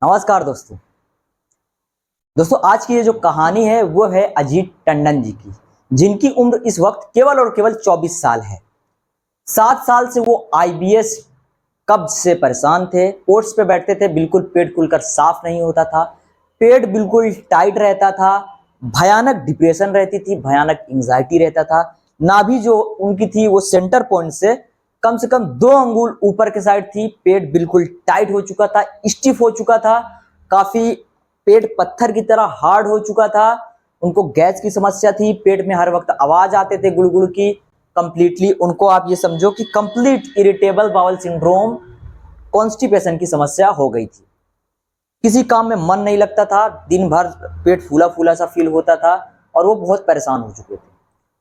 नमस्कार दोस्तों। आज की ये जो कहानी है वो है अजीत टंडन जी की, जिनकी उम्र इस वक्त केवल और केवल 24 साल है। 7 साल से वो आईबीएस कब्ज से परेशान थे। कोर्स पे बैठते थे, बिल्कुल पेट खुलकर साफ नहीं होता था, पेट बिल्कुल टाइट रहता था, भयानक डिप्रेशन रहती थी, भयानक एंजाइटी रहता था। नाभि जो उनकी थी वो सेंटर पॉइंट से कम 2 अंगुल ऊपर के साइड थी। पेट बिल्कुल टाइट हो चुका था, स्टिफ हो चुका था, काफी पेट पत्थर की तरह हार्ड हो चुका था। उनको गैस की समस्या थी, पेट में हर वक्त आवाज आते थे गुड़गुड़ की। कंप्लीटली उनको आप ये समझो कि complete irritable bowel syndrome, constipation की समस्या हो गई थी। किसी काम में मन नहीं लगता था, दिन भर पेट फूला फूला सा फील होता था और वो बहुत परेशान हो चुके थे।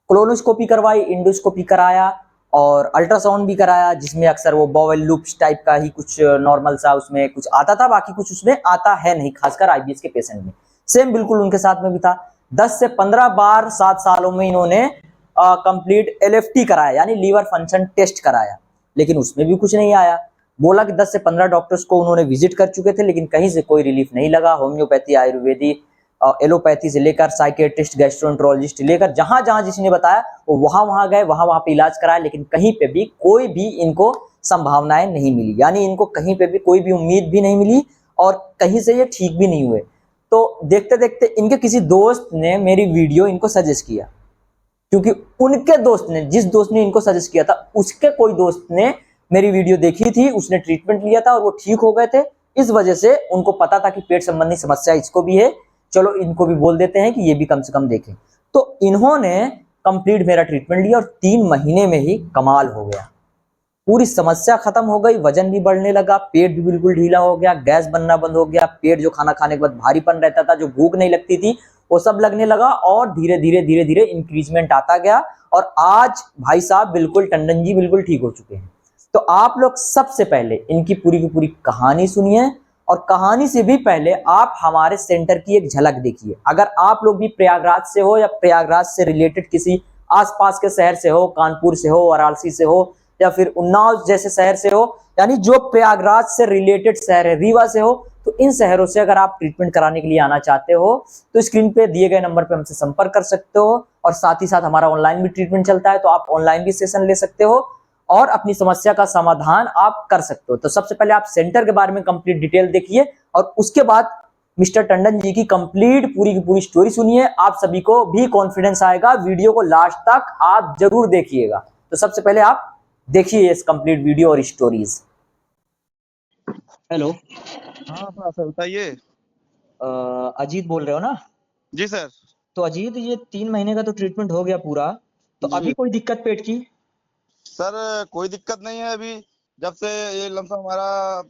कोलोनोस्कोपी करवाई, इंडोस्कोपी कराया और अल्ट्रासाउंड भी कराया, जिसमें अक्सर वो बॉवेल लूप्स टाइप का ही कुछ नॉर्मल सा उसमें कुछ आता था, बाकी कुछ उसमें आता है नहीं, खासकर आईबीएस के पेशेंट में। सेम बिल्कुल उनके साथ में भी था। 10 से 15 बार 7 सालों में इन्होंने कंप्लीट एलएफटी कराया, यानी लीवर फंक्शन टेस्ट कराया, लेकिन उसमें भी कुछ नहीं आया। बोला कि 10 से 15 डॉक्टर्स को उन्होंने विजिट कर चुके थे, लेकिन कहीं से कोई रिलीफ नहीं लगा। होम्योपैथी, आयुर्वेदिक, एलोपैथी से लेकर साइकेट्रिस्ट, गैस्ट्रोएंटरोलॉजिस्ट लेकर जहां जहां जिसने बताया वो वहां वहां गए, वहां वहां पे इलाज कराया, लेकिन कहीं पे भी कोई भी इनको संभावनाएं नहीं मिली, यानी इनको कहीं पे भी कोई भी उम्मीद भी नहीं मिली और कहीं से ये ठीक भी नहीं हुए। तो देखते देखते इनके किसी दोस्त ने मेरी वीडियो इनको सजेस्ट किया, क्योंकि उनके दोस्त ने, जिस दोस्त ने इनको सजेस्ट किया था, उसके कोई दोस्त ने मेरी वीडियो देखी थी, उसने ट्रीटमेंट लिया था और वो ठीक हो गए थे। इस वजह से उनको पता था कि पेट संबंधी समस्या इसको भी है, चलो इनको भी बोल देते हैं कि ये भी कम से कम देखें। तो इन्होंने कंप्लीट मेरा ट्रीटमेंट लिया और 3 महीने में ही कमाल हो गया। पूरी समस्या खत्म हो गई, वजन भी बढ़ने लगा, पेट भी बिल्कुल ढीला हो गया, गैस बनना बंद हो गया, पेट जो खाना खाने के बाद भारीपन रहता था, जो भूख नहीं लगती थी, वो सब लगने लगा और धीरे धीरे धीरे धीरे इंक्रीजमेंट आता गया। और आज भाई साहब बिल्कुल टंडन जी बिल्कुल ठीक हो चुके हैं। तो आप लोग सबसे पहले इनकी पूरी की पूरी कहानी सुनिए और कहानी से भी पहले आप हमारे सेंटर की एक झलक देखिए। अगर आप लोग भी प्रयागराज से हो या प्रयागराज से रिलेटेड किसी आसपास के शहर से हो, कानपुर से हो, वाराणसी से हो या फिर उन्नाव जैसे शहर से हो, यानी जो प्रयागराज से रिलेटेड शहर है, रीवा से हो, तो इन शहरों से अगर आप ट्रीटमेंट कराने के लिए आना चाहते हो तो स्क्रीन पे दिए गए नंबर पे हमसे संपर्क कर सकते हो। और साथ ही साथ हमारा ऑनलाइन भी ट्रीटमेंट चलता है, तो आप ऑनलाइन भी सेशन ले सकते हो और अपनी समस्या का समाधान आप कर सकते हो। तो सबसे पहले आप सेंटर के बारे में कंप्लीट डिटेल देखिए और उसके बाद मिस्टर टंडन जी की कंप्लीट पूरी की पूरी स्टोरी सुनिए। आप सभी को भी कॉन्फिडेंस आएगा। वीडियो को लास्ट तक आप जरूर देखिएगा। तो सबसे पहले आप देखिए इस कंप्लीट वीडियो और स्टोरीज। हेलो। हाँ हाँ सर बताइए। अजीत बोल रहे हो ना? जी सर। तो अजीत, ये 3 महीने का तो ट्रीटमेंट हो गया पूरा, तो अभी जी कोई दिक्कत पेट की? सर कोई दिक्कत नहीं है अभी। जब से ये लमसम हमारा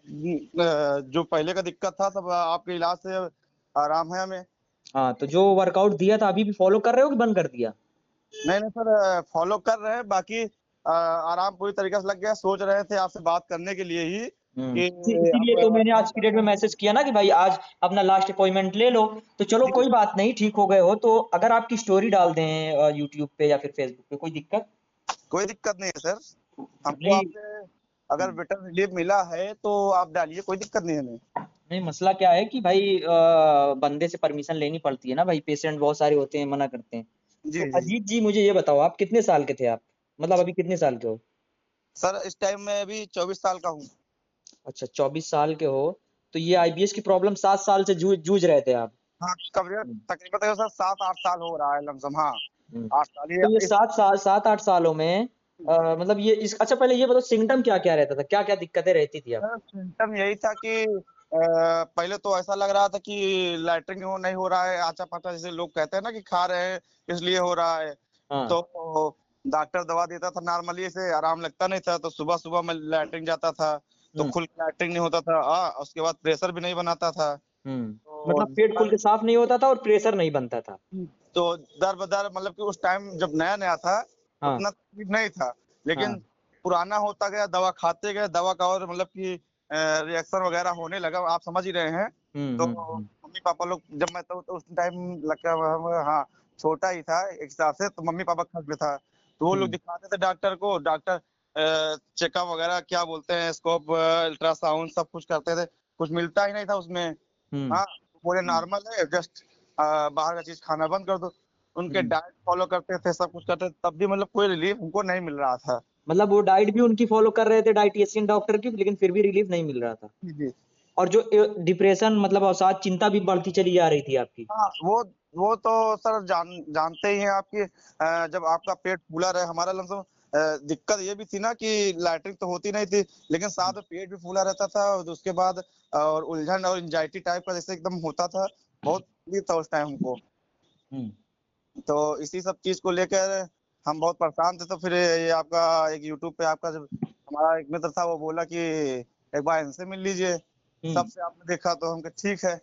जो पहले का दिक्कत था तब आपके इलाज से आराम है हमें। हाँ, तो जो वर्कआउट दिया था अभी भी फॉलो कर रहे हो कि बंद कर दिया? नहीं नहीं सर फॉलो कर रहे हैं बाकी आराम पूरी तरीके से लग गया। सोच रहे थे आपसे बात करने के लिए ही कि इसीलिए तो मैंने आज की डेट में मैसेज किया ना कि भाई आज अपना लास्ट अपॉइंटमेंट ले लो। तो चलो कोई बात नहीं, ठीक हो गए हो तो अगर आपकी स्टोरी डाल दें यूट्यूब पे या फिर फेसबुक पे, कोई दिक्कत? कोई दिक्कत नहीं है सर। हमको नहीं। आपसे अगर बेटर रिलीफ मिला है तो आप डालिए, कोई दिक्कत नहीं है हमें। नहीं, मसला क्या है कि भाई बंदे से परमिशन लेनी पड़ती है ना भाई, पेशेंट बहुत सारे होते हैं, मना करते हैं। जी तो जी अजीत जी, मुझे ये बताओ, आप कितने साल के थे आप? मतलब अभी कितने साल के हो? सर इस टाइम मैं अभी 24 साल का हूँ। अच्छा, 24 साल के हो। तो ये आईबीएस की प्रॉब्लम 7 साल से जूझ जूझ रहे थे आप? हाँ तकरीबन तकरीबन सर 7-8 साल हो रहा है लमसम। हाँ हम्म। 8 साल तो ये ये इस 7 8 सालों में मतलब ये इस अच्छा, पहले ये बताओ, सिम्टम क्या क्या रहता था, क्या क्या दिक्कतें रहती थी आपको? सिम्टम यही था कि पहले तो ऐसा लग रहा था कि लैट्रिन हो नहीं हो रहा है, आचा पाचा जैसे लोग कहते हैं ना कि खा रहे हैं इसलिए हो रहा है। हाँ। तो डॉक्टर दवा देता था, नॉर्मली से आराम लगता नहीं था, तो सुबह सुबह मैं लैट्रिन जाता था तो हम्म। खुल के लैट्रिन नहीं होता था। उसके बाद प्रेशर भी नहीं बनाता था। तो मतलब पेट खुल के साफ नहीं होता था और प्रेशर नहीं बनता था? तो दर बदर मतलब कि उस टाइम जब नया नया था हाँ। उतना तकलीफ नहीं था, लेकिन हाँ। पुराना होता गया, दवा खाते गए, दवा का और मतलब कि रिएक्शन वगैरह होने लगा, आप समझ ही रहे हैं। तो हम्म। मम्मी पापा लोग जब मैं तो उस टाइम लगता हाँ छोटा ही था एक हिसाब से, तो मम्मी पापा खर्च था तो वो लोग हम्म। दिखाते थे डॉक्टर को। डॉक्टर चेकअप वगैरह क्या बोलते हैं, स्कोप, अल्ट्रासाउंड सब कुछ करते थे, कुछ मिलता ही नहीं था उसमें। हाँ, बोले नॉर्मल है, जस्ट बाहर का चीज खाना बंद कर दो। उनके डाइट फॉलो करते थे, सब कुछ करते थे, तब भी मतलब कोई रिलीफ उनको नहीं मिल रहा था। मतलब वो डाइट भी उनकी फॉलो कर रहे थे डाइटिशियन डॉक्टर की, लेकिन फिर भी रिलीफ नहीं मिल रहा था। जी जी। और जो डिप्रेशन मतलब अवसाद चिंता भी बढ़ती चली जा रही थी आपकी। हाँ, वो तो सर जानते ही हैं आपकी, जब आपका पेट फूला रहे, हमारा लमसम दिक्कत ये भी थी ना कि लैट्रिन तो होती नहीं थी, लेकिन साथ में पेट भी फूला रहता था, और उसके बाद और उलझन और एंजाइटी टाइप का जैसे एकदम होता था। बहुत तकलीफ था उस टाइम हमको। हम्म। तो इसी सब चीज को लेकर हम बहुत परेशान थे। तो फिर ये आपका एक यूट्यूब पे आपका जब हमारा एक मित्र था, वो बोला कि एक बार इनसे मिल लीजिए। हम्म। सबसे आपने देखा तो हम कहा ठीक है।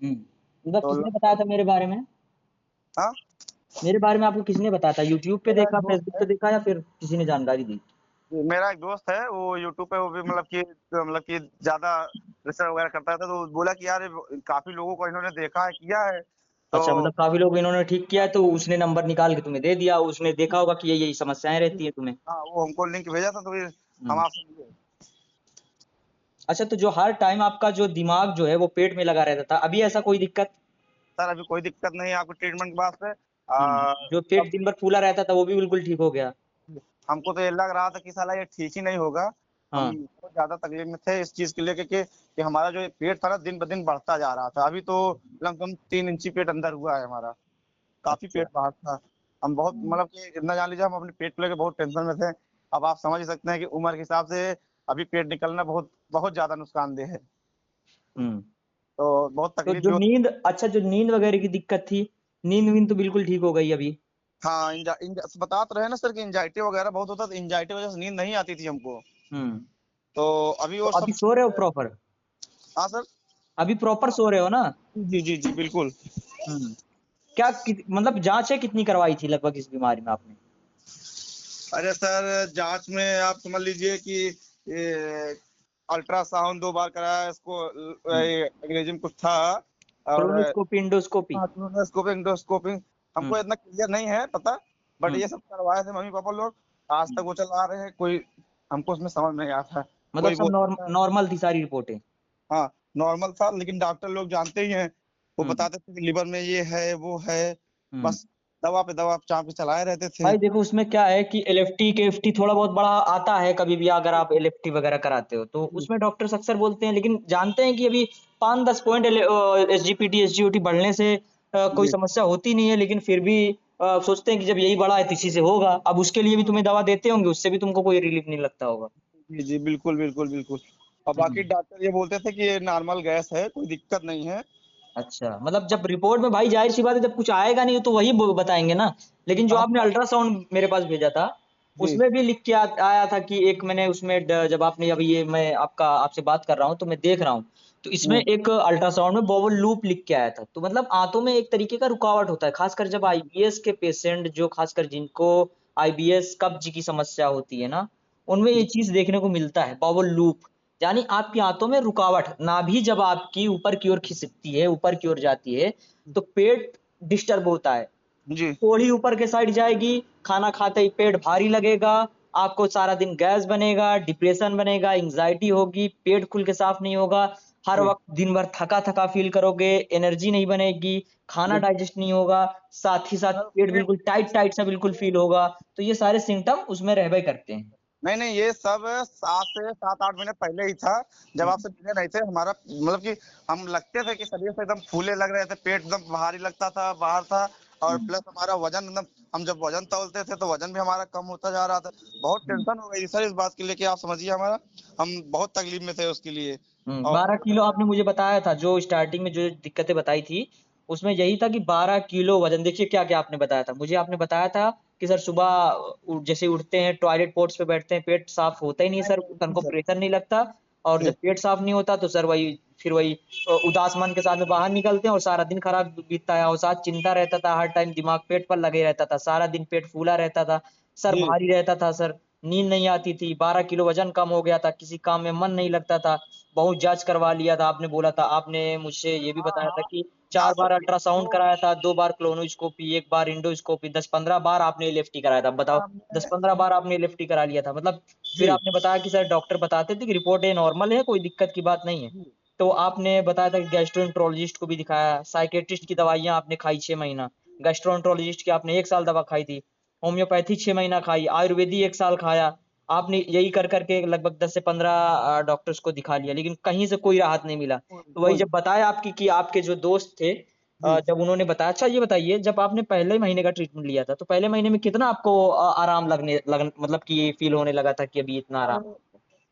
मतलब तो किसने बताया था मेरे बारे में? हाँ, मेरे बारे में आपको किसने बताया था? यूट्यूब पे मेरा एक देखा, दोस्त फेसबुक है, पे देखा, या फिर किसी ने जानकारी दी? मेरा एक दोस्त है, वो यूट्यूब पे वो भी मतलब कि ज्यादा रिसर्च वगैरह करता था, तो बोला कि यार ये काफी लोगों को इन्होंने देखा है, किया है। तो अच्छा, मतलब काफी लोग इन्होंने ठीक किया है, तो उसने नंबर निकाल के तुम्हें दे दिया। उसने देखा होगा कि यही समस्याएं रहती है तुम्हें। हाँ, वो हमको लिंक भेजा था, तो फिर हम हम्म। आपसे मिले। अच्छा, तो जो हर टाइम आपका जो दिमाग जो है वो पेट में लगा रहता था, अभी ऐसा कोई दिक्कत? सर अभी कोई दिक्कत नहीं है आपको ट्रीटमेंट के बाद से। जो पेट सब दिन भर फूला रहता था वो भी बिल्कुल ठीक हो गया? हमको तो ये लग रहा था कि साला ये ठीक ही नहीं होगा। हम हाँ। बहुत ज्यादा तकलीफ में थे इस चीज के लेके कि हमारा जो ये पेट था ना, दिन ब दिन बढ़ता जा रहा था। अभी तो लमसम 3 इंची पेट अंदर हुआ है हमारा। काफी अच्छा। पेट बाहर था। हम बहुत हम्म। मतलब कि इतना जान लीजिए, हम अपने पेट को लेकर बहुत टेंशन में थे। अब आप समझ ही सकते हैं कि उम्र के हिसाब से अभी पेट निकलना बहुत बहुत ज्यादा नुकसानदेह है। हम्म। तो बहुत तो तकलीफ जो भी होती। नींद, अच्छा, जो नींद वगैरह की दिक्कत थी, नींद वींद तो बिल्कुल ठीक हो गई अभी? हाँ, बता तो रहे ना सर कि एंजाइटी वगैरह बहुत होता था, एंजाइटी वजह से नींद नहीं आती थी हमको। हम्म। तो अभी तो वो अभी सब सो रहे हो ठीक है। प्रॉपर? हाँ सर। अभी प्रॉपर सो रहे हो ना? जी जी जी बिल्कुल। हम्म। क्या मतलब जांचें कितनी करवाई थी लगभग इस बीमारी में आपने? अरे सर, जांच में आप समझ लीजिए कि ये अल्ट्रासाउंड 2 बार कराया इसको, हम्म। ये अंग्रेजी में कुछ था। और कोलोनोस्कोपी, इंडोस्कोपी? हाँ, क्लोनोस्कोपिंग इंडोस्कोपिंग हम्म। हमको इतना क्लियर नहीं है पता। बट हम्म। ये सब करवाए थे मम्मी पापा लोग। आज तक हम्म। वो चला रहे हैं। कोई हमको उसमें समझ नहीं आता। मतलब कोई सब बोलता था नॉर्मल थी सारी रिपोर्टें? हाँ नॉर्मल था, लेकिन डॉक्टर लोग जानते ही हैं। वो हम्म। बताते थे कि लिवर में ये है वो है। हम्म। बस दवा पे दवा चाप के चलाए रहते थे। भाई देखो, उसमें क्या है कि एलएफटी केएफटी थोड़ा बहुत बड़ा आता है कभी भी, अगर आप एलएफटी वगैरह कराते हो तो जी उसमें डॉक्टर्स अक्सर बोलते हैं, लेकिन जानते हैं कि अभी 5-10 पॉइंट एसजीपीटी एसजीओटी बढ़ने से कोई जी समस्या होती नहीं है, लेकिन फिर भी सोचते हैं कि जब यही बढ़ा है तो इसी से होगा। अब उसके लिए भी तुम्हें दवा देते होंगे, उससे भी तुमको कोई रिलीफ नहीं लगता होगा। जी जी बिल्कुल बिल्कुल बिल्कुल। और बाकी हम्म। डॉक्टर ये बोलते थे कि ये नॉर्मल गैस है, कोई दिक्कत नहीं है। अच्छा, मतलब जब रिपोर्ट में, भाई जाहिर सी बात है, जब कुछ आएगा नहीं तो वही बताएंगे ना। लेकिन जो आपने हम अल्ट्रासाउंड मेरे पास भेजा था, जी उसमें भी लिख के आया था कि एक, मैंने उसमें जब आपने, अभी ये मैं आपका आपसे बात कर रहा हूँ तो मैं देख रहा हूँ, तो इसमें हम्म, एक अल्ट्रासाउंड में बॉबल लूप लिख के आया था। तो मतलब आंतों में एक तरीके का रुकावट होता है, खासकर जब आईबीएस के पेशेंट, जो खासकर जिनको आईबीएस कब्ज की समस्या होती है ना, उनमें ये जी चीज देखने को मिलता है, बॉबल लूप। यानी आपकी आंतों में रुकावट, नाभि जब आपकी ऊपर की ओर खिसकती है, ऊपर की ओर जाती है, तो पेट डिस्टर्ब होता है। जी थोड़ी ऊपर के साइड जाएगी, खाना खाते ही पेट भारी लगेगा, आपको सारा दिन गैस बनेगा, डिप्रेशन बनेगा, एंग्जाइटी होगी, पेट खुल के साफ नहीं होगा, हर जी वक्त दिन भर थका थका फील करोगे, एनर्जी नहीं बनेगी, खाना जी डाइजेस्ट नहीं होगा, साथ ही साथ सर, पेट ये बिल्कुल टाइट टाइट सा बिल्कुल फील होगा। तो ये सारे सिम्टम उसमें रहबे करते हैं। नहीं नहीं, ये सब 7 से 8 महीने पहले ही था। जब हम्म। आपसे मिले नहीं थे, हमारा मतलब कि हम लगते थे कि शरीर से एकदम फूले लग रहे थे, पेट एकदम भारी लगता था, बाहर था। और हम्म। प्लस हमारा वजन एकदम, हम जब वजन तौलते थे तो वजन भी हमारा कम होता जा रहा था। बहुत हम्म। टेंशन हो गई थी सर इस बात के लिए कि आप समझिए हमारा, हम बहुत तकलीफ में थे उसके लिए। और 12 किलो आपने मुझे बताया था, जो स्टार्टिंग में जो दिक्कतें बताई थी, उसमें यही था कि 12 किलो वजन। देखिए क्या क्या आपने बताया था मुझे, आपने बताया था कि सर सुबह जैसे उठते हैं, टॉयलेट पोर्ट्स पे बैठते हैं, पेट साफ होता ही नहीं नहीं सर, नहीं तन नहीं को सर। प्रेशर नहीं लगता। और जी जब पेट साफ नहीं होता तो सर वही, फिर वही उदास मन के साथ में बाहर निकलते हैं और सारा दिन खराब बीतता है, और साथ चिंता रहता था, हर टाइम दिमाग पेट पर लगे रहता था, सारा दिन पेट फूला रहता था, सर जी भारी रहता था सर, नींद नहीं आती थी, 12 किलो वजन कम हो गया था, किसी काम में मन नहीं लगता था, बहुत जांच करवा लिया था, आपने बोला था, आपने मुझसे ये भी हाँ बताया था हाँ कि हाँ 4 बार सर। अल्ट्रासाउंड वो कराया था, 2 बार क्लोनोस्कोपी, 1 बार इंडोस्कोपी, 10-15 बार आपने एलएफटी कराया था। बताओ, हमने 10-15 बार आपने एलएफटी करा लिया था, मतलब फिर जी आपने बताया कि सर डॉक्टर बताते थे कि रिपोर्ट ये नॉर्मल है, कोई दिक्कत की बात नहीं है। तो आपने बताया था कि गैस्ट्रोएंट्रोलॉजिस्ट को भी दिखाया, साइकेट्रिस्ट की दवाइयाँ आपने खाई 6 महीना, गैस्ट्रोएंट्रोलॉजिस्ट की आपने 1 साल दवा खाई थी, होम्योपैथी 6 महीना खाई, आयुर्वेदिक 1 साल खाया। आपने यही कर के लगभग 10 से 15 डॉक्टर्स को दिखा लिया, लेकिन कहीं से कोई राहत नहीं मिला। तो वही कोई जब बताया आपकी कि आपके जो दोस्त थे जी जब उन्होंने बताया। अच्छा ये बताइए, जब आपने पहले महीने का ट्रीटमेंट लिया था, तो पहले महीने में कितना आपको आराम मतलब कि फ़ील होने लगा था कि अभी इतना आराम?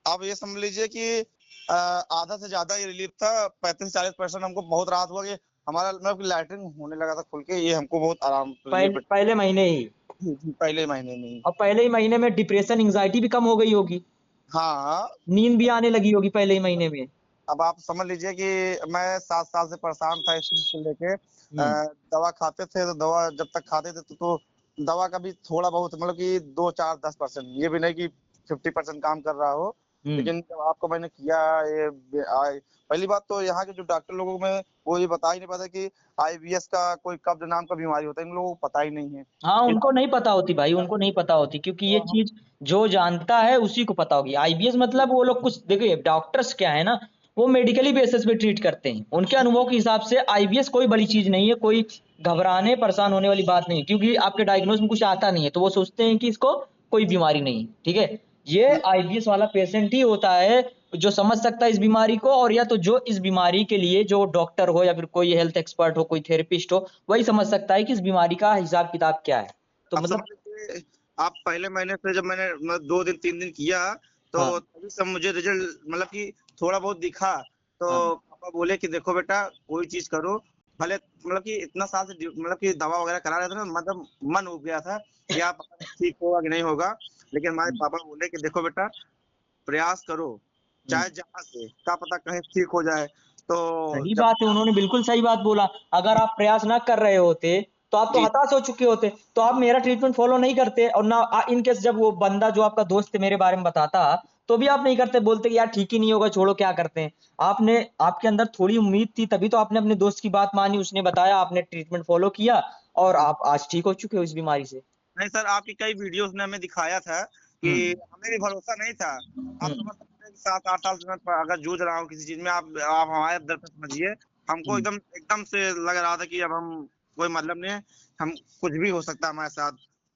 आप ये समझ लीजिए कि आधा से ज्यादा ही रिलीफ था। 35-40% हमको बहुत राहत हुआ कि हमारा मतलब लैटरिन होने लगा था खुल के, ये हमको बहुत आराम रिलीफ। पहले महीने ही? पहले महीने में ही। और पहले ही महीने में डिप्रेशन, एंग्जायटी भी कम हो गई होगी, हाँ, नींद भी आने लगी होगी पहले ही महीने में? अब आप समझ लीजिए कि मैं 7 साल से परेशान था इस चीज़ को लेके। हुँ। दवा खाते थे तो दवा जब तक खाते थे तो दवा का भी थोड़ा बहुत मतलब कि 2, 4, 10% ये भी नहीं कि 50% काम कर रहा हो। हुँ। लेकिन जब आपको मैंने किया ये पहली बात तो यहाँ के जो डॉक्टर लोगों में वो ये बता ही नहीं पाते कि आईबीएस का कोई कब्ज नाम का बीमारी होता है, इन लोगों को पता ही नहीं है। हाँ, इन उनको नहीं पता होती भाई, उनको नहीं पता होती, क्योंकि ये तो हम चीज़ जो जानता है उसी को पता होगी। आईबीएस मतलब वो लोग कुछ देखिए, डॉक्टर्स क्या है ना, वो मेडिकली बेसिस पे ट्रीट करते हैं। उनके अनुभव के हिसाब से आईबीएस कोई बड़ी चीज़ नहीं है, कोई घबराने, परेशान होने वाली बात नहीं है, क्योंकि आपके डायग्नोज में कुछ आता नहीं है, तो वो सोचते हैं कि इसको कोई बीमारी नहीं है, ठीक है? ये आईबीएस वाला पेशेंट ही होता है जो समझ सकता है इस बीमारी को, और या तो जो इस बीमारी के लिए जो डॉक्टर हो या फिर कोई हेल्थ एक्सपर्ट हो, कोई थेरेपिस्ट हो, वही समझ सकता है कि इस बीमारी का हिसाब-किताब क्या है। तो आप समझ मतलब लीजिए, आप पहले महीने से जब मैंने 2 दिन 3 दिन किया तो हाँ, तभी से मुझे रिजल्ट मतलब कि थोड़ा बहुत दिखा। तो हाँ, पापा बोले कि देखो बेटा कोई चीज़ करो, भले मतलब कि इतना साल से मतलब कि दवा वगैरह करा रहे थे ना, मतलब मन उब गया था कि आप पता नहीं ठीक होगा कि नहीं होगा। लेकिन हमारे हुँ, पापा बोले कि देखो बेटा प्रयास करो, हुँ। चाहे जहाँ से, क्या पता कहीं ठीक हो जाए। तो सही जब बात है, उन्होंने बिल्कुल सही बात बोला। अगर आप प्रयास ना कर रहे होते, तो आप तो जी, हताश हो चुके होते। तो आप मेरा ट्रीटमेंट फ़ॉलो नहीं करते, और ना इन केस जब वो बंदा जो आपका दोस्त मेरे बारे में बताता, तो भी आप नहीं करते, बोलते कि यार ठीक ही नहीं होगा, छोड़ो क्या करते हैं। आपने आपके अंदर थोड़ी उम्मीद थी, तभी तो आपने अपने दोस्त की बात मानी, उसने बताया, आपने ट्रीटमेंट फ़ॉलो किया, और जी। आप आज ठीक हो चुके हो इस बीमारी से। नहीं सर, आपकी कई वीडियोज़ ने हमें दिखाया था कि हुँ, हमें भी भरोसा नहीं था। आप हुँ, समझ सकते हैं कि 7-8 साल से मैं अगर जूझ रहा हूँ किसी चीज़ में, आप हमारे दर्द को समझिए। हमको हुँ, एकदम एकदम से लग रहा था कि अब हम कोई मतलब नहीं है, हम कुछ भी हो सकता है हमारे साथ।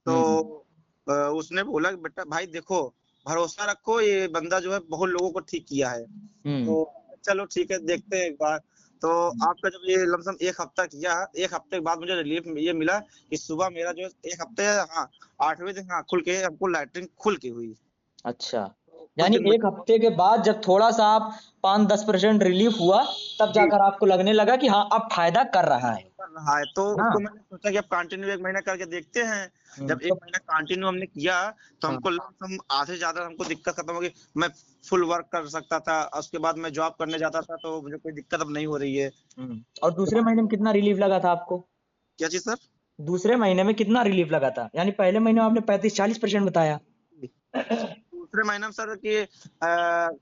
तो हुँ, हुँ, उसने बोला कि बेटा भाई देखो, भरोसा रखो, ये बंदा जो है बहुत लोगों को ठीक किया है। हुँ, तो चलो ठीक है, देखते हैं एक बार। तो आपका जब ये लमसम 1 हफ्ता किया, 1 हफ्ते के बाद मुझे रिलीफ ये मिला कि सुबह मेरा जो है 1 हफ्ते, हाँ, 8वें दिन हाँ, खुल के हमको लैट्रिन खुल के हुई। अच्छा। उस यानी दिन मुझे 1 हफ्ते के बाद जब थोड़ा-सा आप 5-10% रिलीफ़ हुआ, तब जी, जाकर आपको लगने लगा कि हाँ, अब फ़ायदा कर रहा है कर रहा है। तो ना? उसको मैंने सोचा कि अब कंटिन्यू 1 महीना करके देखते हैं। जब 1 तो महीना कंटिन्यू हमने किया, तो हाँ, हमको लमसम आधे से ज़्यादा हमको दिक्कत खत्म हो गई। मैं फुल वर्क कर सकता था, उसके बाद मैं जॉब करने जाता था, तो मुझे कोई दिक्कत अब नहीं हो रही है। और उसके दूसरे बाद महीने में कितना रिलीफ़ लगा था आपको? क्या चीज़ सर? दूसरे महीने में कितना रिलीफ़ लगा था? यानी पहले महीने में आपने 35-40% बताया। दूसरे महीने में सर कि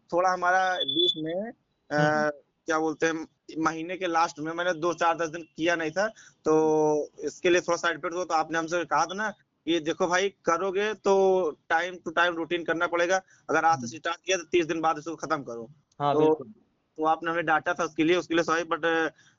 थोड़ा हमारा बीच में हुँ, क्या बोलते हैं, महीने के लास्ट में मैंने 2, 4, 10 दिन किया नहीं था, तो इसके लिए थोड़ा साइड इफ़ेक्ट हुआ। तो आपने हमसे कहा था ना कि देखो भाई करोगे तो टाइम टू टाइम रूटीन करना पड़ेगा। अगर आज हुँ। से स्टार्ट किया तो 30 दिन बाद इसको खत्म करो। हाँ, तो बिल्कुल। आपने हमें डाँटा था उसके लिए सॉरी, बट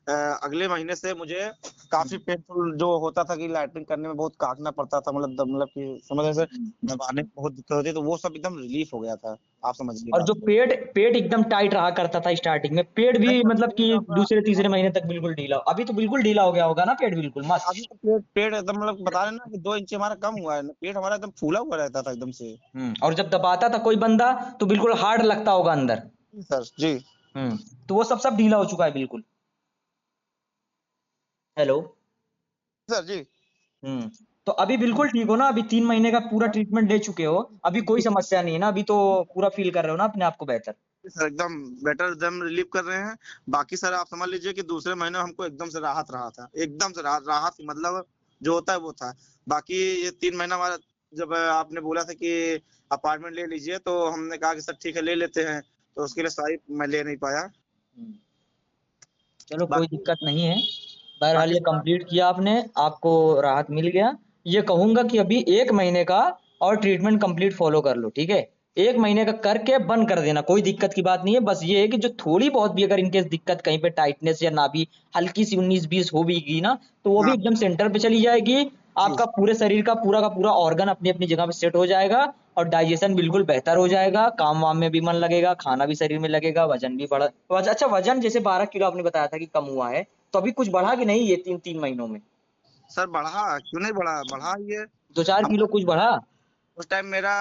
अगले महीने से मुझे हुँ, काफ़ी पेनफुल जो होता था कि लैट्रिन करने में बहुत काटना पड़ता था, मतलब कि समझ रहे हैं सर? हुँ। दबाने में बहुत दिक्कत होती है, तो वो सब एकदम रिलीफ़ हो गया था। आप समझिए और बात जो को। पेट पेट एकदम टाइट रहा करता था स्टार्टिंग में, पेट नहीं भी सर, मतलब कि पेट दूसरे-तीसरे महीने तक बिल्कुल ढीला, अभी तो बिल्कुल ढीला हो गया होगा ना पेट बिल्कुल अभी मस्त? तो पेट पेट एकदम मतलब बता रहे हैं ना कि 2 इंच हमारा कम हुआ है। पेट हमारा एकदम फूला हुआ रहता था एकदम से। और जब दबाता था कोई बंदा, तो बिल्कुल हार्ड लगता होगा अंदर। जी सर, जी। तो वो सब ढीला हो चुका है बिल्कुल। हेलो? सर, जी। हुँ। तो अभी बिल्कुल ठीक हो ना? अभी 3 महीने का पूरा ट्रीटमेंट ले चुके हो, अभी कोई जी, समस्या नहीं है ना? अभी तो पूरा फ़ील कर रहे हो ना अपने आप को बेहतर? जी सर, एकदम बेटर एकदम रिलीफ़ कर रहे हैं। बाकी सर आप समझ लीजिए कि दूसरे महीने हमको एकदम से राहत रहा था। एकदम से राहत मतलब जो होता है वो था। बाकी ये 3 महीना हमारा जब आपने बोला था कि अपार्टमेंट ले लीजिए, तो हमने कहा कि सर ठीक है ले लेते हैं। तो उसके लिए सॉरी मैं ले नहीं पाया। हुँ। चलो कोई बाकी दिक्कत नहीं है। बहरहाल बाकी ये सर आप कंप्लीट किया आपने, आपको राहत मिल गया। ये कहूँगा कि अभी 1 महीने का और ट्रीटमेंट कंप्लीट फ़ॉलो कर लो, ठीक है? 1 महीने का करके बंद कर देना, कोई दिक्कत की बात नहीं है। बस ये है कि जो थोड़ी बहुत भी अगर इनकेस दिक्कत कहीं पे टाइटनेस या नाभि हल्की सी 19-20 हो भी गई ना, तो वो भी हाँ एकदम सेंटर पे चली जाएगी। जी आपका पूरे शरीर का पूरा ऑर्गन अपनी अपनी जगह पे सेट हो जाएगा और डाइजेशन बिल्कुल बेहतर हो जाएगा, काम वाम में भी मन लगेगा, खाना भी शरीर में लगेगा, वजन भी बढ़ा। अच्छा, वजन जैसे 12 किलो आपने बताया था कि कम हुआ है, तो अभी कुछ बढ़ा कि नहीं ये 3 महीनों में? सर, बढ़ा क्यों नहीं बढ़ा, बढ़ा ही है। 2-4 हम किलो कुछ बढ़ा? उस टाइम मेरा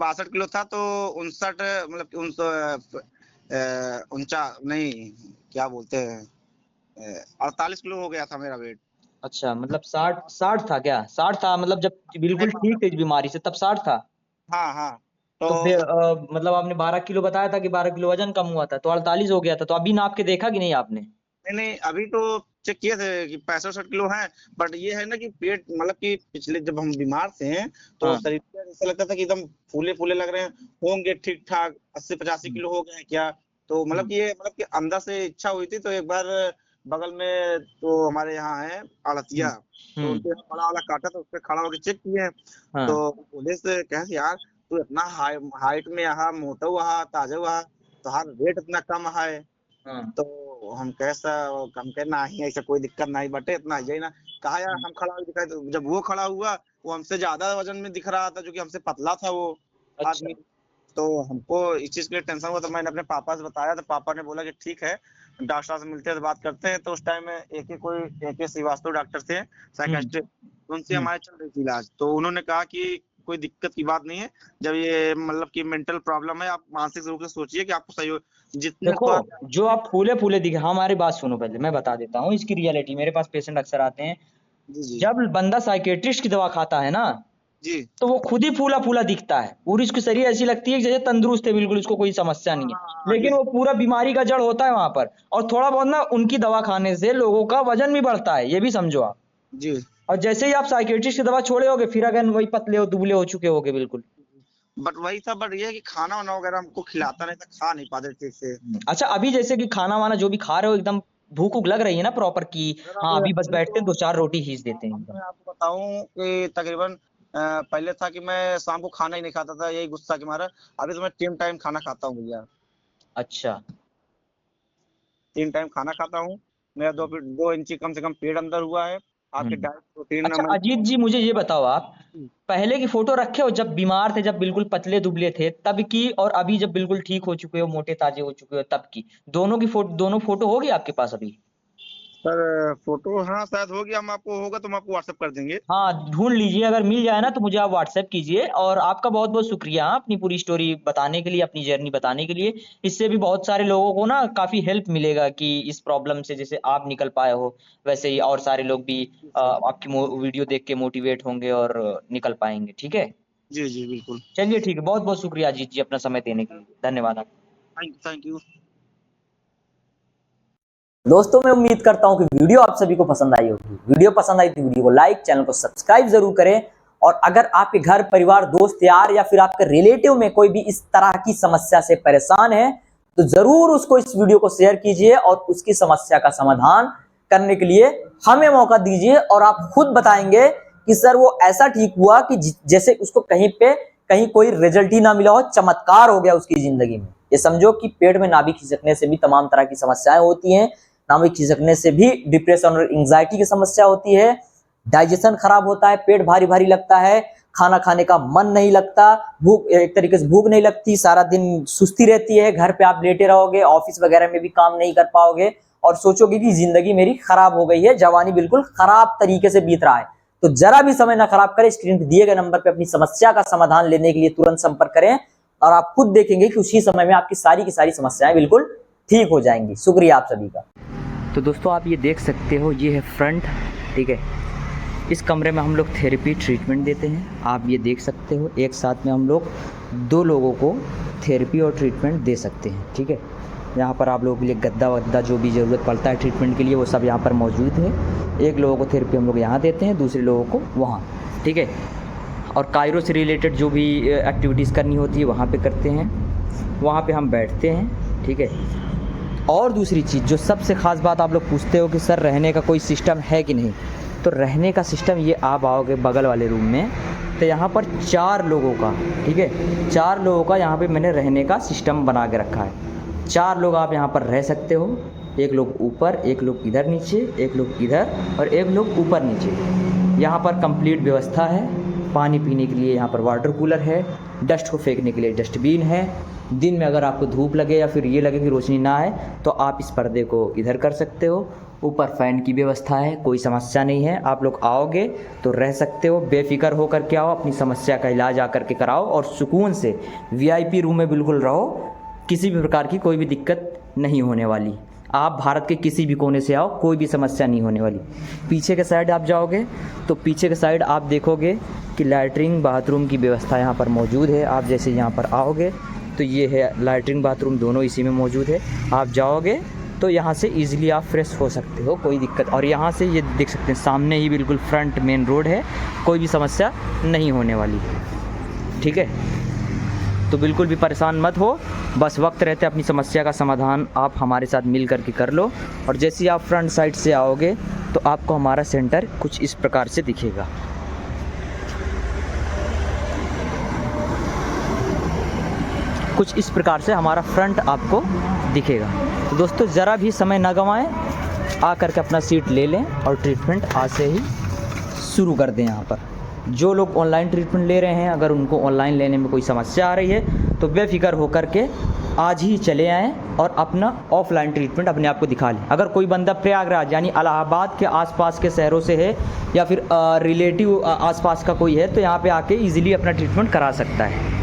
62 किलो था, तो 59 मतलब कि उनचा नहीं, क्या बोलते हैं, 48 किलो हो गया था मेरा वेट। अच्छा, मतलब 60 था क्या? 60 था मतलब जब बिल्कुल ठीक थे इस बीमारी से, तब 60 था? हाँ हाँ। तो फिर तो मतलब आपने 12 किलो बताया था कि 12 किलो वजन कम हुआ था, तो 48 हो गया था। तो अभी नाप के देखा कि नहीं आपने? नहीं नहीं, अभी तो चेक किए थे कि 65-60 किलो है। बट ये है ना कि पेट, मतलब कि पिछले जब हम बीमार थे तो हाँ। शरीर पे ऐसा लगता था कि एकदम फूले फूले लग रहे हैं, होंगे ठीक ठाक 80-85 हुँ, किलो हो गए हैं क्या। तो मतलब हुँ, कि ये, मतलब कि अंदर से इच्छा हुई थी, तो एक बार बगल में तो हमारे यहाँ है हुँ, आड़तिया, तो हुँ, उनके यहाँ बड़ा वाला काटा, तो उस पे खड़ा होकर चेक किए। हाँ, तो पुलिस कहे यार, तू इतना हाइट में यहाँ मोटा हुआ ताजा हुआ, तुम्हारा वेट इतना कम है। हाँ, तो हम कहे नहीं, ऐसा कोई दिक्कत नहीं बटे, इतना है ही ना। कहा यार, हुँ, हम खड़ा दिखाई, तो जब वो खड़ा हुआ, वो हमसे ज्यादा वजन में दिख रहा था, जो कि हमसे पतला था वो अच्छा, आदमी। तो हमको इस चीज के लिए टेंशन हुआ, तो मैंने अपने पापा से बताया, तो पापा ने बोला कि ठीक है, डॉक्टर साहब से मिलते हैं तो बात करते हैं। तो उस टाइम में ए के श्रीवास्तव डॉक्टर थे, हुँ, साइकियाट्रिस्ट, उनसे हुँ। हमारे चल रही थी इलाज। तो उन्होंने कहा कि कोई दिक्कत की बात नहीं है, जब ये मतलब कि मेंटल प्रॉब्लम है, आप मानसिक रूप से सोचिए कि आपको सही हो, जितने देखो, बार। जो आप फूले-फूले दिखे, हमारी बात सुनो पहले, मैं बता देता हूँ इसकी रियलिटी। मेरे पास पेशेंट अक्सर आते हैं, जी जी जब बंदा साइकियाट्रिस्ट की दवा खाता है ना, जी। तो वो खुद ही फूला-फूला दिखता है। पूरी उसकी शरीर ऐसी लगती है कि जैसे तंदुरुस्त है बिल्कुल, उसको कोई समस्या हाँ नहीं है। हाँ हाँ, जी लेकिन वो पूरा बीमारी का जड़ होता है वहाँ पर। और थोड़ा बहुत ना उनकी दवा खाने से लोगों का वज़न भी बढ़ता है, ये भी समझो आप। जी। और जैसे ही आप साइकियाट्रिस्ट की दवा छोड़े होगे, फिर अगेन वही पतले हो, दुबले हो चुके होगे बिल्कुल। बट वही था, बट ये है कि खाना वाना वगैरह हमको खिलाता नहीं था, खा नहीं पाते ठीक से। अच्छा, अभी जैसे कि खाना-वाना जो भी खा रहे हो एकदम भूख-वूख लग रही है ना प्रॉपर कि सर, हाँ, अभी बस अभी बैठते तो हैं 2-4 रोटी खींच देते हैं अब एकदम। मैं आपको बताऊं कि तकरीबन पहले था कि मैं शाम को खाना ही नहीं खाता था, यही गुस्सा के मारा। अभी तो मैं 3 टाइम खाना खाता हूँ भैया, अच्छा। 3 टाइम खाना खाता हूँ। मेरा 2 इंची कम से कम पेट अंदर हुआ है। हुँ। आपके डाइट प्रोटीन अच्छा अजीत जी मुझे ये बताओ आप, पहले की फ़ोटो रखे हो जब बीमार थे, जब बिल्कुल पतले-दुबले थे तब की और अभी जब बिल्कुल ठीक हो चुके हो, मोटे-ताज़े हो चुके हो तब की? दोनों फ़ोटो होगी आपके पास अभी? सर, फोटो हाँ शायद होगी, हम आपको होगा तो हम आपको व्हाट्सएप कर देंगे। हाँ, ढूँढ लीजिए अगर मिल जाए ना तो मुझे आप व्हाट्सएप कीजिए और आपका बहुत-बहुत शुक्रिया हाँ, अपनी पूरी स्टोरी बताने के लिए, अपनी जर्नी बताने के लिए। इससे भी बहुत सारे लोगों को ना काफ़ी हेल्प मिलेगा कि इस प्रॉब्लम से जैसे आप निकल पाए हो, वैसे ही और सारे लोग भी आपकी वीडियो देख के मोटिवेट होंगे और निकल पाएँगे, ठीक है? जी जी बिल्कुल। चलिए ठीक है, बहुत-बहुत शुक्रिया अजीत जी अपना समय देने के लिए। धन्यवाद आपका। Thank you. दोस्तों मैं उम्मीद करता हूं कि वीडियो आप सभी को पसंद आई होगी। वीडियो पसंद आई तो वीडियो को लाइक, चैनल को सब्सक्राइब जरूर करें। और अगर आपके घर परिवार, दोस्त यार या फिर आपके रिलेटिव में कोई भी इस तरह की समस्या से परेशान है तो जरूर उसको इस वीडियो को शेयर कीजिए और उसकी समस्या का समाधान करने के लिए हमें मौका दीजिए। और आप खुद बताएंगे कि सर वो ऐसा ठीक हुआ कि जैसे उसको कहीं कोई रिजल्ट ही ना मिला हो, चमत्कार हो गया उसकी जिंदगी में। ये समझो कि पेट में नाभि खिसकने से भी तमाम तरह की समस्याएं होती हैं। नाभि खिसकने से भी डिप्रेशन और एंजाइटी की समस्या होती है। डाइजेशन खराब होता है, पेट भारी भारी लगता है, खाना खाने का मन नहीं लगता, भूख एक तरीके से भूख नहीं लगती, सारा दिन सुस्ती रहती है, घर पे आप लेटे रहोगे, ऑफिस वगैरह में भी काम नहीं कर पाओगे और सोचोगे कि जिंदगी मेरी खराब हो गई है, जवानी बिल्कुल खराब तरीके से बीत रहा है। तो जरा भी समय ना खराब करें, स्क्रीन पर दिए गए नंबर पर अपनी समस्या का समाधान लेने के लिए तुरंत संपर्क करें और आप खुद देखेंगे कि उसी समय में आपकी सारी की सारी समस्याएं बिल्कुल ठीक हो जाएंगी। शुक्रिया आप सभी का। तो दोस्तों आप ये देख सकते हो, ये है फ्रंट, ठीक है। इस कमरे में हम लोग थेरेपी ट्रीटमेंट देते हैं। आप ये देख सकते हो एक साथ में हम लोग 2 लोगों को थेरेपी और ट्रीटमेंट दे सकते हैं, ठीक है। यहाँ पर आप लोगों के लिए गद्दा वद्दा जो भी ज़रूरत पड़ता है ट्रीटमेंट के लिए वो सब यहाँ पर मौजूद है। एक लोगों को थेरेपी हम लोग यहाँ देते हैं, दूसरे लोगों को वहाँ, ठीक है। और कायरो से रिलेटेड जो भी एक्टिविटीज़ करनी होती है वहाँ पे करते हैं, वहाँ पे हम बैठते हैं, ठीक है। और दूसरी चीज़ जो सबसे ख़ास बात आप लोग पूछते हो कि सर रहने का कोई सिस्टम है कि नहीं, तो रहने का सिस्टम ये, आप आओगे बगल वाले रूम में, सकते हैं यहाँ पर 4 लोगों का, ठीक है, 4 लोगों का यहाँ पे मैंने रहने का सिस्टम बना के रखा है। 4 लोग आप यहाँ पर रह सकते हो, एक लोग ऊपर, एक लोग इधर नीचे, एक लोग इधर और एक लोग ऊपर नीचे। यहाँ पर कंप्लीट व्यवस्था है, पानी पीने के लिए यहाँ पर वाटर कूलर है, डस्ट को फेंकने के लिए डस्टबिन है। दिन में अगर आपको धूप लगे या फिर ये लगे कि रोशनी ना आए तो आप इस पर्दे को इधर कर सकते हो। ऊपर फ़ैन की व्यवस्था है, कोई समस्या नहीं है। आप लोग आओगे तो रह सकते हो, बेफिक्र होकर के आओ, अपनी समस्या का इलाज आकर के कराओ और सुकून से वीआईपी रूम में बिल्कुल रहो। किसी भी प्रकार की कोई भी दिक्कत नहीं होने वाली। आप भारत के किसी भी कोने से आओ, कोई भी समस्या नहीं होने वाली। पीछे के साइड आप जाओगे तो पीछे के साइड आप देखोगे कि लैट्रिन बाथरूम की व्यवस्था यहाँ पर मौजूद है। आप जैसे यहाँ पर आओगे तो ये है लैट्रिन बाथरूम, दोनों इसी में मौजूद है। आप जाओगे तो यहाँ से ईज़िली आप फ्रेश हो सकते हो, कोई दिक्कत। और यहाँ से ये देख सकते हैं सामने ही बिल्कुल फ्रंट मेन रोड है, कोई भी समस्या नहीं होने वाली, ठीक है। तो बिल्कुल भी परेशान मत हो, बस वक्त रहते अपनी समस्या का समाधान आप हमारे साथ मिल करके कर लो। और जैसे ही आप फ्रंट साइड से आओगे तो आपको हमारा सेंटर कुछ इस प्रकार से दिखेगा। कुछ इस प्रकार से हमारा फ्रंट आपको दिखेगा। तो दोस्तों ज़रा भी समय ना गंवाएं, आकर के अपना सीट ले लें और ट्रीटमेंट आज से ही शुरू कर दें। यहाँ पर जो लोग ऑनलाइन ट्रीटमेंट ले रहे हैं, अगर उनको ऑनलाइन लेने में कोई समस्या आ रही है तो बेफिक्र होकर के आज ही चले आएँ और अपना ऑफलाइन ट्रीटमेंट अपने आप को दिखा लें। अगर कोई बंदा प्रयागराज यानी इलाहाबाद के आसपास के शहरों से है या फिर रिलेटिव आसपास का कोई है तो यहाँ पे आके इजीली अपना ट्रीटमेंट करा सकता है।